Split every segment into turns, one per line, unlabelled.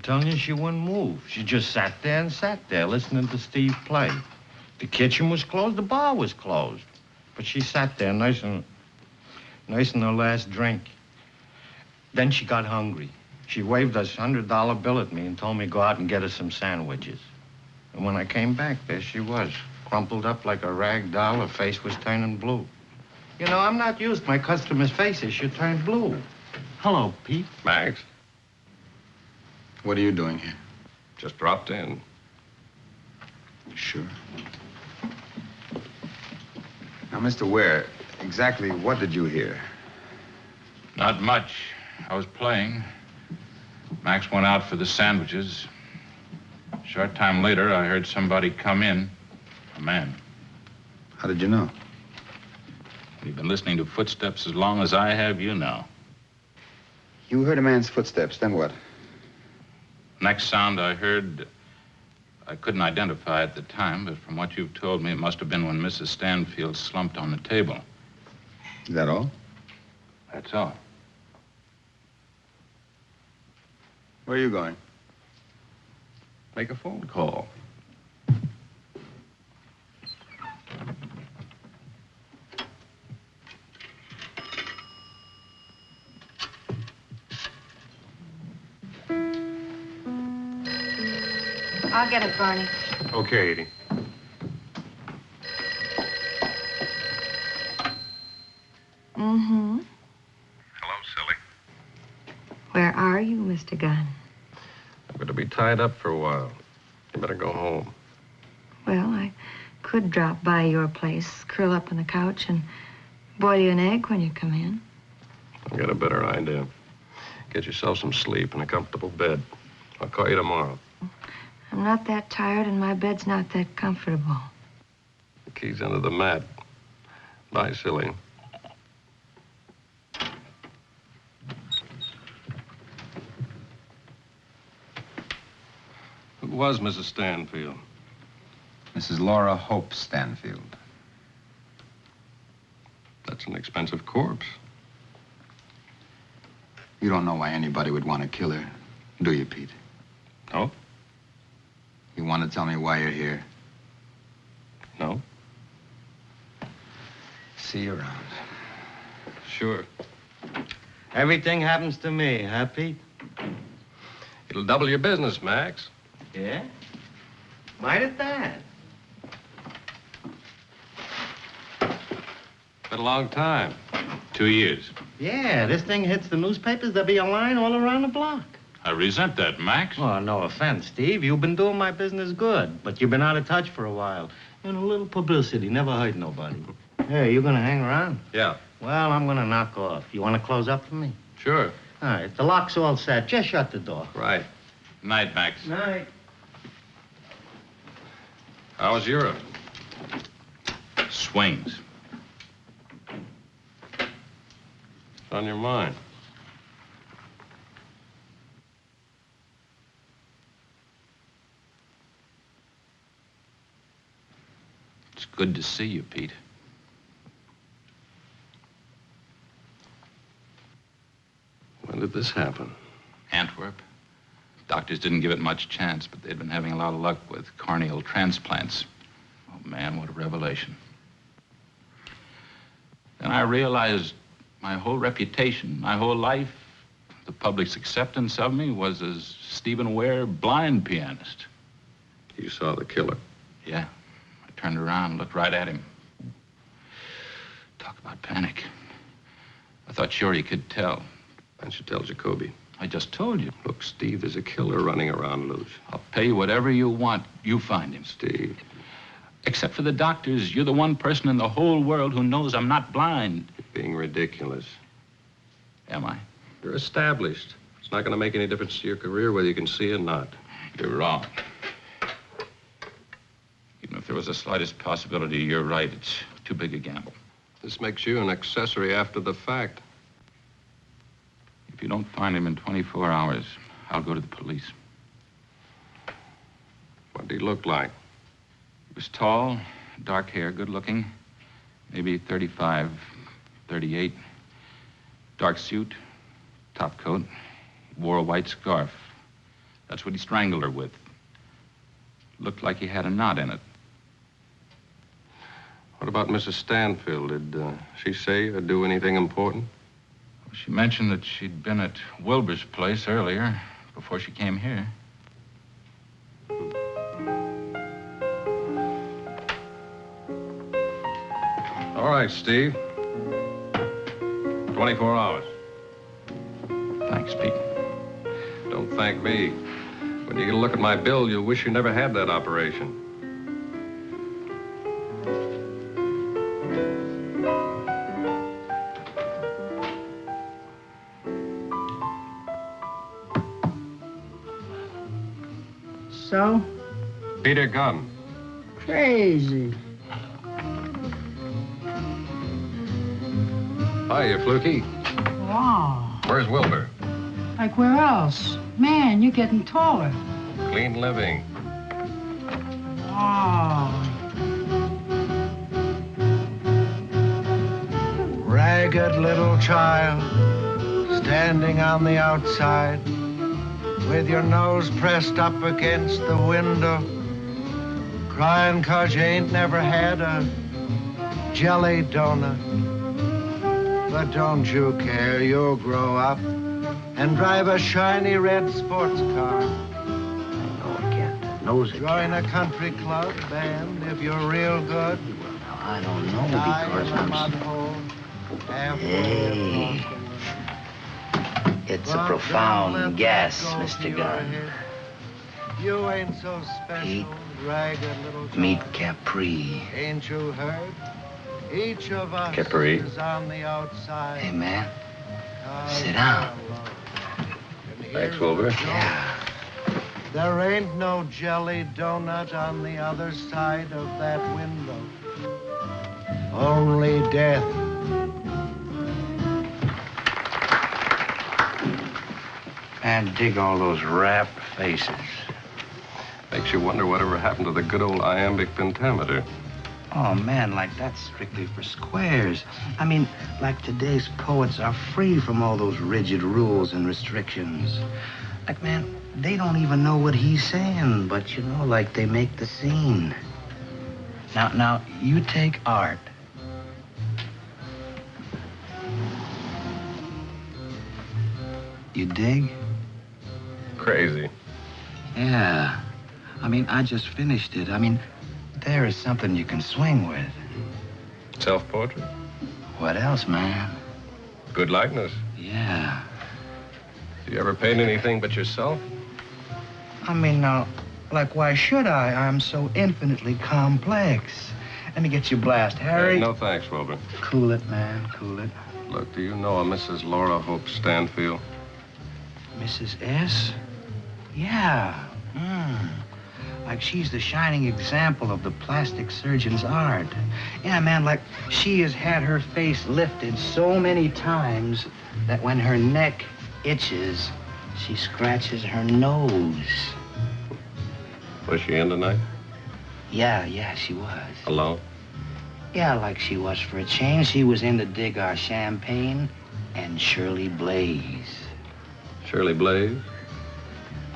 telling you, she wouldn't move. She just sat there, listening to Steve play. The kitchen was closed, the bar was closed. But she sat there, nursing her last drink. Then she got hungry. She waved us $100 bill at me and told me to go out and get her some sandwiches. And when I came back, there she was, crumpled up like a rag doll. Her face was turning blue. You know, I'm not used to my customers' faces should turn blue. Hello, Pete.
Max.
What are you doing here?
Just dropped in.
Sure. Now, Mr. Ware, exactly what did you hear?
Not much. I was playing. Max went out for the sandwiches. A short time later, I heard somebody come in. A man.
How did you know?
You've been listening to footsteps as long as I have, you know.
You heard a man's footsteps, then what?
Next sound I heard, I couldn't identify at the time, but from what you've told me, it must have been when Mrs. Stanfield slumped on the table.
Is that all?
That's all.
Where are you going?
Make a phone call.
I'll get it, Barney.
Okay, Edie.
Mm-hmm.
Hello, silly.
Where are you, Mr. Gunn?
I'm going to be tied up for a while. You better go home.
Well, I could drop by your place, curl up on the couch, and boil you an egg when you come in.
I've got a better idea. Get yourself some sleep in a comfortable bed. I'll call you tomorrow.
I'm not that tired, and my bed's not that comfortable.
The key's under the mat. Bye, silly. Who was Mrs. Stanfield?
Mrs. Laura Hope Stanfield.
That's an expensive corpse.
You don't know why anybody would want to kill her, do you, Pete?
No?
You want to tell me why you're here?
No?
See you around.
Sure.
Everything happens to me, huh, Pete?
It'll double your business, Max.
Yeah? Might at that.
Been a long time.
2 years.
Yeah, this thing hits the newspapers, there'll be a line all around the block.
I resent that, Max.
Oh, no offense, Steve. You've been doing my business good, but you've been out of touch for a while. And a little publicity never hurt nobody. Hey, you gonna hang around?
Yeah.
Well, I'm gonna knock off. You wanna close up for me?
Sure.
All right, the lock's all set. Just shut the door.
Right.
Night, Max.
Night.
How's Europe?
Swings.
What's on your mind?
It's good to see you, Pete.
When did this happen?
Antwerp. Doctors didn't give it much chance, but they'd been having a lot of luck with corneal transplants. Oh, man, what a revelation. Then I realized my whole reputation, my whole life, the public's acceptance of me was as Stephen Ware, blind pianist.
You saw the killer.
Yeah. I turned around and looked right at him. Talk about panic. I thought sure he could tell.
I should tell Jacoby.
I just told you.
Look, Steve, there's a killer running around loose.
I'll pay you whatever you want. You find him.
Steve.
Except for the doctors, you're the one person in the whole world who knows I'm not blind.
You're being ridiculous.
Am I?
You're established. It's not going to make any difference to your career whether you can see or not.
You're wrong. Even if there was the slightest possibility you're right, it's too big a gamble.
This makes you an accessory after the fact.
If you don't find him in 24 hours, I'll go to the police.
What did he look like?
He was tall, dark hair, good looking, maybe 35, 38. Dark suit, top coat, wore a white scarf. That's what he strangled her with. Looked like he had a knot in it.
What about Mrs. Stanfield? Did she say or do anything important?
She mentioned that she'd been at Wilbur's place earlier, before she came here.
All right, Steve. 24 hours.
Thanks, Pete.
Don't thank me. When you get a look at my bill, you'll wish you never had that operation.
So?
Peter Gunn.
Crazy.
Hiya, Fluky.
Wow.
Where's Wilbur?
Like where else? Man, you're getting taller.
Clean living.
Wow.
Ragged little child, standing on the outside, with your nose pressed up against the window, crying 'cause you ain't never had a jelly donut. But don't you care, you'll grow up and drive a shiny red sports car.
No, I can't. Knows it
Join a
can't.
country club band if you're real good.
Now, I don't know
Die
because
in a
I'm...
mud hole, halfway
Hey.
across the world.
It's a
But don't let
profound
that
guess,
go to
Mr.
your
Gunn.
head. You ain't so special,
Pete,
ragged little
Meet
child.
Capri.
Ain't you heard? Each of us
Capri.
is on the outside.
Hey, man.
'Cause
sit down.
we're alone. And
Thanks,
here's
Wilbur.
the joke.
Yeah.
There ain't no jelly donut on the other side of that window. Only death.
Man, dig all those rapt faces.
Makes you wonder whatever happened to the good old iambic pentameter.
Oh, man, like that's strictly for squares. I mean, like today's poets are free from all those rigid rules and restrictions. Like, man, they don't even know what he's saying, but you know, like they make the scene. Now, you take art. You dig?
Crazy.
Yeah. I mean, I just finished it. I mean, there is something you can swing with.
Self-portrait?
What else, man?
Good likeness.
Yeah.
You ever paint anything but yourself?
I mean, now, like, why should I? I'm so infinitely complex. Let me get you a blast, Harry.
No thanks, Wilbur.
Cool it, man, cool it.
Look, do you know a Mrs. Laura Hope Stanfield?
Mrs. S? Yeah. Like she's the shining example of the plastic surgeon's art. Yeah, man, like she has had her face lifted so many times that when her neck itches, she scratches her nose.
Was she in tonight?
Yeah, she was.
Alone?
Yeah, like she was for a change. She was in to dig our champagne and Shirley Blaze.
Shirley Blaze?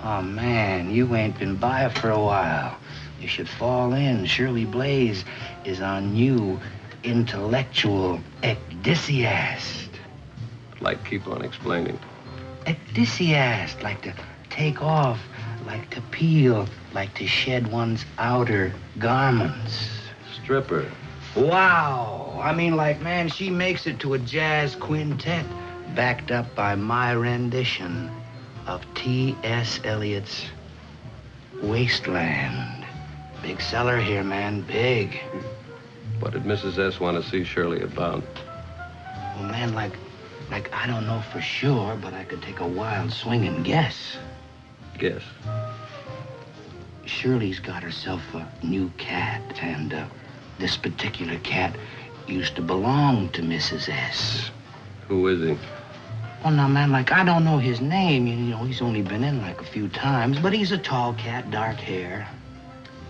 Oh, man, you ain't been by her for a while. You should fall in. Shirley Blaze is our new intellectual ecdysiast.
Like, keep on explaining.
Ecdysiast, like to take off, like to peel, like to shed one's outer garments.
Stripper.
Wow. I mean, like, man, she makes it to a jazz quintet backed up by my rendition of T.S. Eliot's Wasteland. Big seller here, man, big.
What did Mrs. S. want to see Shirley about?
Well, man, like I don't know for sure, but I could take a wild swing and guess.
Guess.
Shirley's got herself a new cat, and this particular cat used to belong to Mrs. S.
Who is he?
Well, now, man, like, I don't know his name. You know, he's only been in like a few times, but he's a tall cat, dark hair.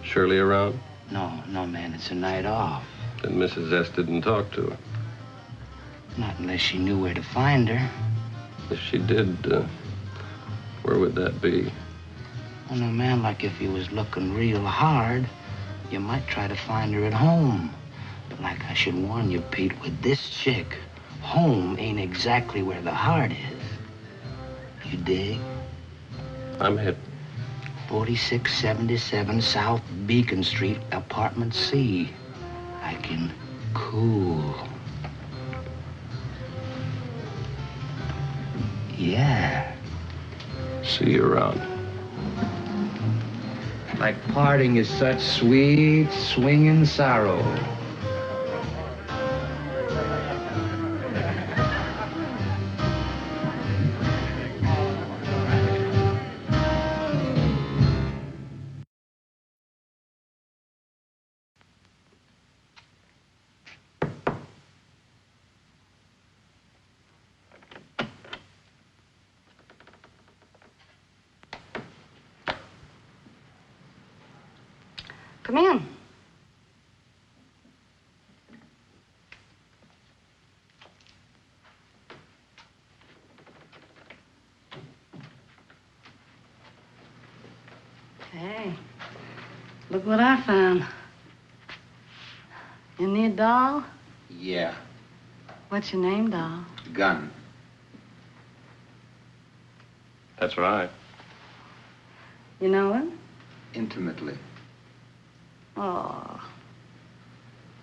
Shirley around?
No, man, it's a night off.
Then Mrs. S. didn't talk to her.
Not unless she knew where to find her.
If she did, where would that be?
And a man, like if he was looking real hard, you might try to find her at home. But like I should warn you, Pete, with this chick, home ain't exactly where the heart is. You dig?
I'm hit.
4677 South Beacon Street, Apartment C. I can cool. Yeah.
See you around.
Like parting is such sweet, swinging sorrow.
Come in. Hey, look what I found. You need a doll?
Yeah.
What's your name, doll?
Gunn.
That's right.
You know him?
Intimately.
Oh.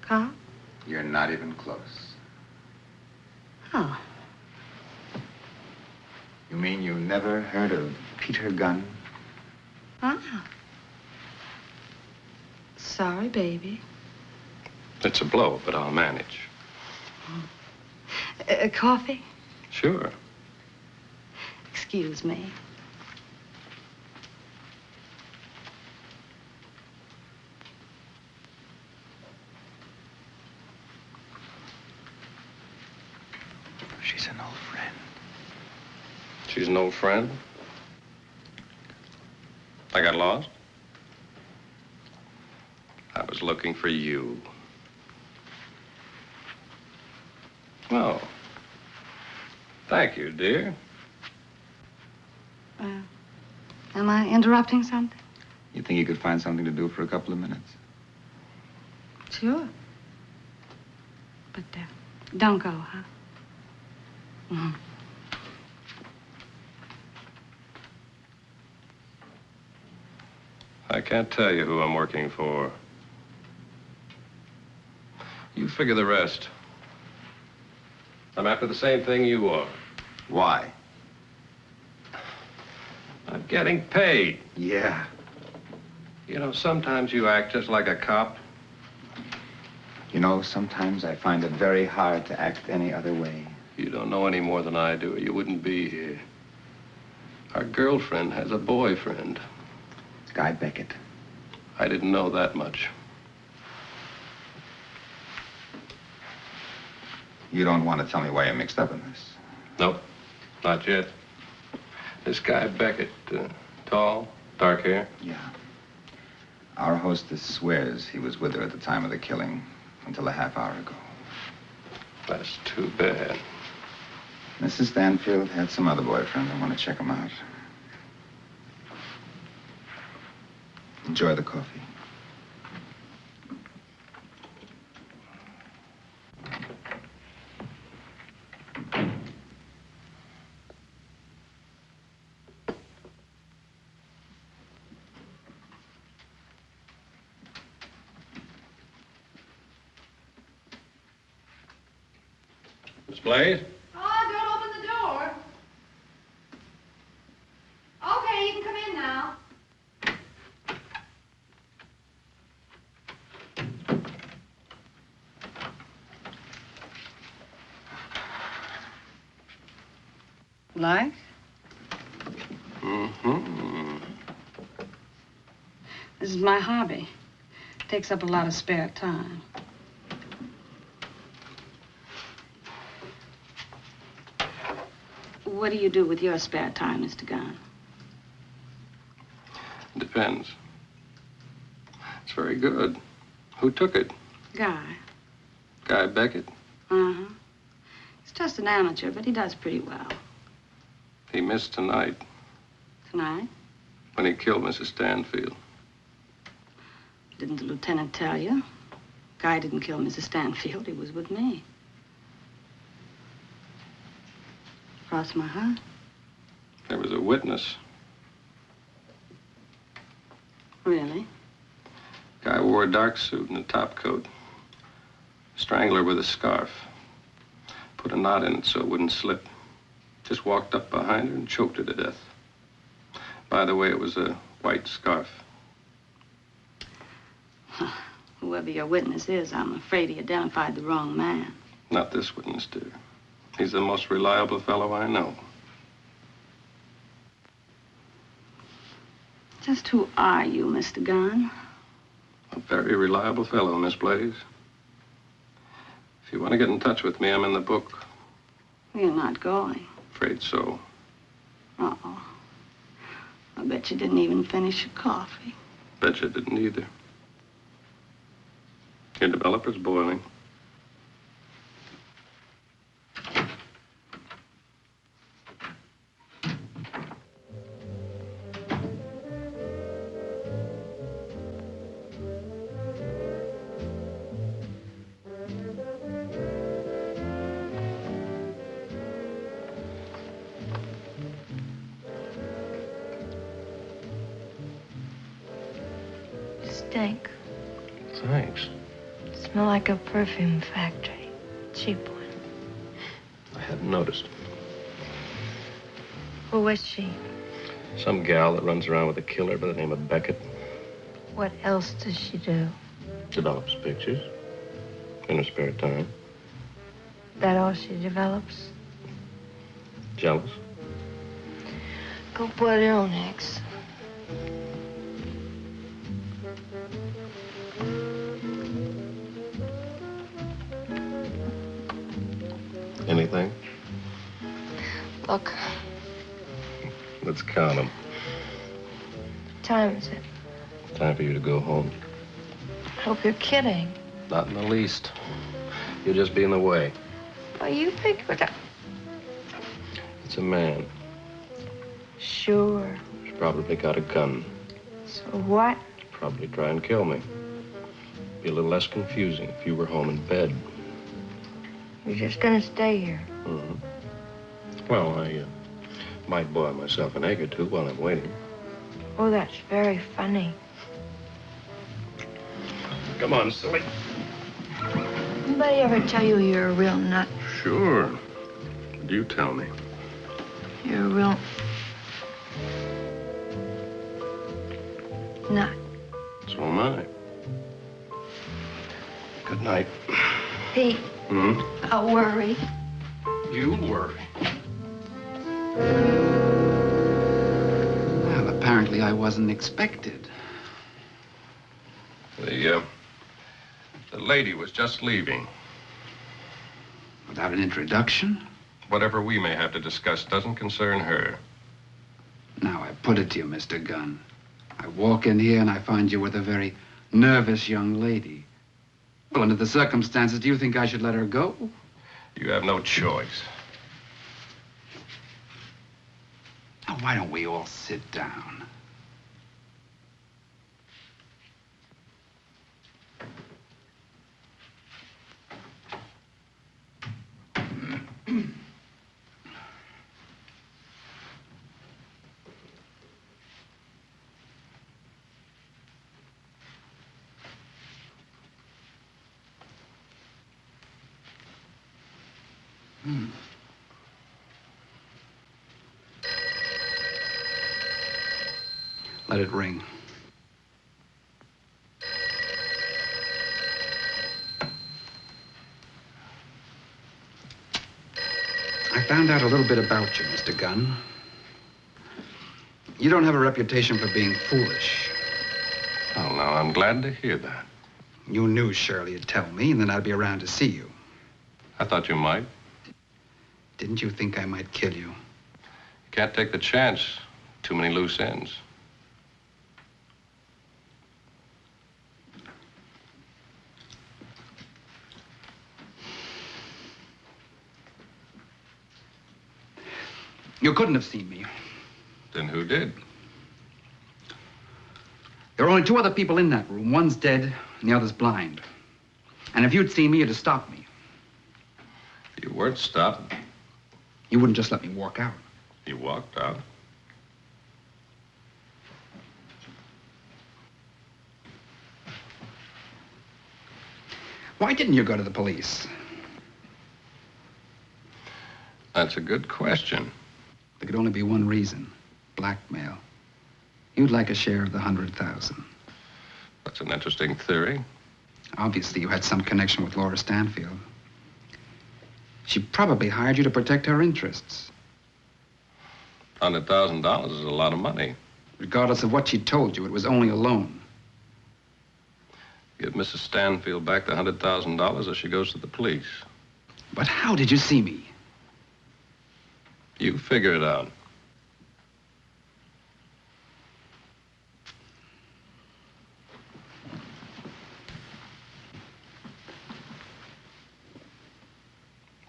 Cop?
You're not even close.
Oh.
You mean you never heard of Peter Gunn?
Ah. Sorry, baby.
It's a blow, but I'll manage.
Coffee?
Sure.
Excuse me.
She's an old friend.
She's an old friend? I got lost? I was looking for you. Oh. Thank you, dear.
Am I interrupting something?
You think you could find something to do for a couple of minutes?
Sure. But don't go, huh? Mm-hmm.
I can't tell you who I'm working for. You figure the rest. I'm after the same thing you are.
Why?
I'm getting paid.
Yeah.
You know, sometimes you act just like a cop.
You know, sometimes I find it very hard to act any other way.
You don't know any more than I do, or you wouldn't be here. Our girlfriend has a boyfriend.
Guy Beckett.
I didn't know that much.
You don't want to tell me why you're mixed up in this.
Nope, not yet. This guy Beckett, tall, dark hair.
Yeah. Our hostess swears he was with her at the time of the killing until a half hour ago.
That's too bad.
Mrs. Stanfield had some other boyfriend. I want to check him out. Enjoy the coffee.
Miss Blaze?
Oh, don't open the door. Okay, you can come in now.
Like?
Mm-hmm.
This is my hobby. Takes up a lot of spare time. What do you do with your spare time, Mr. Gunn?
Depends. It's very good. Who took it?
Guy.
Guy Beckett.
Uh-huh. He's just an amateur, but he does pretty well.
He missed tonight.
Tonight?
When he killed Mrs. Stanfield.
Didn't the lieutenant tell you? Guy didn't kill Mrs. Stanfield. He was with me. Cross my heart.
There was a witness.
Really?
Guy wore a dark suit and a top coat. Strangled her with a scarf. Put a knot in it so it wouldn't slip. Just walked up behind her and choked her to death. By the way, it was a white scarf.
Whoever your witness is, I'm afraid he identified the wrong man.
Not this witness, dear. He's the most reliable fellow I know.
Just who are you, Mr. Gunn?
A very reliable fellow, Miss Blaze. If you want to get in touch with me, I'm in the book.
You're not going.
Afraid so.
Uh-oh. I bet you didn't even finish your coffee.
Bet you didn't either. Your developer's boiling.
Stink.
Thanks.
Smell like a perfume factory. Cheap one.
I hadn't noticed.
Who was she?
Some gal that runs around with a killer by the name of Beckett.
What else does she do?
Develops pictures. In her spare time.
That all she develops?
Jealous?
Go boil your own eggs.
Anything?
Look,
Let's count them.
what time is it?
Time for you to go home.
I hope you're kidding.
Not in the least. You'll just be in the way.
Well, you picked what I...
It's a man.
Sure.
He's probably got a gun.
So what?
Probably try and kill me. Be a little less confusing if you were home in bed.
You're just gonna stay here.
Mm-hmm. Well, I might boil myself an egg or two while I'm waiting.
Oh, that's very funny.
Come on, silly.
Anybody ever tell you you're a real nut?
Sure. You tell me.
You're a real... nut.
So am I. Good night.
Pete,
Hmm?
I'll worry.
You worry.
Well, apparently I wasn't expected.
The lady was just leaving.
Without an introduction?
Whatever we may have to discuss doesn't concern her.
Now, I put it to you, Mr. Gunn. I walk in here and I find you with a very nervous young lady. Well, under the circumstances, do you think I should let her go?
You have no choice.
Now, why don't we all sit down? Let it ring. I found out a little bit about you, Mr. Gunn. You don't have a reputation for being foolish.
Well, now, I'm glad to hear that.
You knew Shirley would tell me, and then I'd be around to see you.
I thought you might.
Didn't you think I might kill you?
You can't take the chance. Too many loose ends.
You couldn't have seen me.
Then who did?
Only 2 other people in that room. One's dead and the other's blind. And if you'd seen me, you'd have stopped me.
You weren't stopped.
You wouldn't just let me walk out.
You walked out.
Why didn't you go to the police?
That's a good question.
There could only be one reason. Blackmail. You'd like a share of the 100,000.
That's an interesting theory.
Obviously, you had some connection with Laura Stanfield. She probably hired you to protect her interests.
$100,000 is a lot of money.
Regardless of what she told you, it was only a loan.
Give Mrs. Stanfield back the $100,000 or she goes to the police.
But how did you see me?
You figure it out.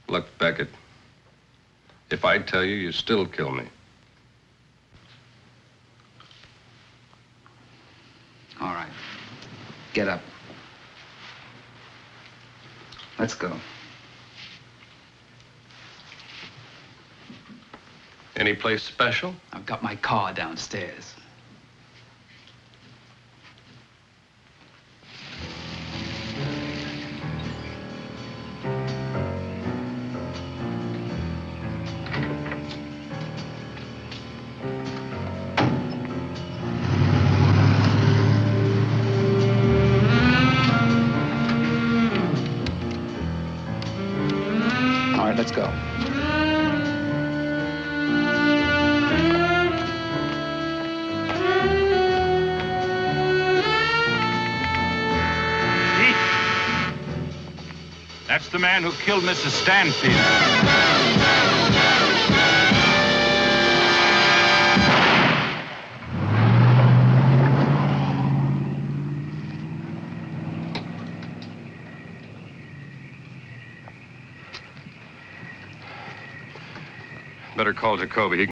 Look, Beckett, if I tell you, you still kill me.
All right. Get up. Let's go.
Any place special?
I've got my car downstairs. All right, let's go.
That's the man who killed Mrs. Stanfield.
Better call Jacoby.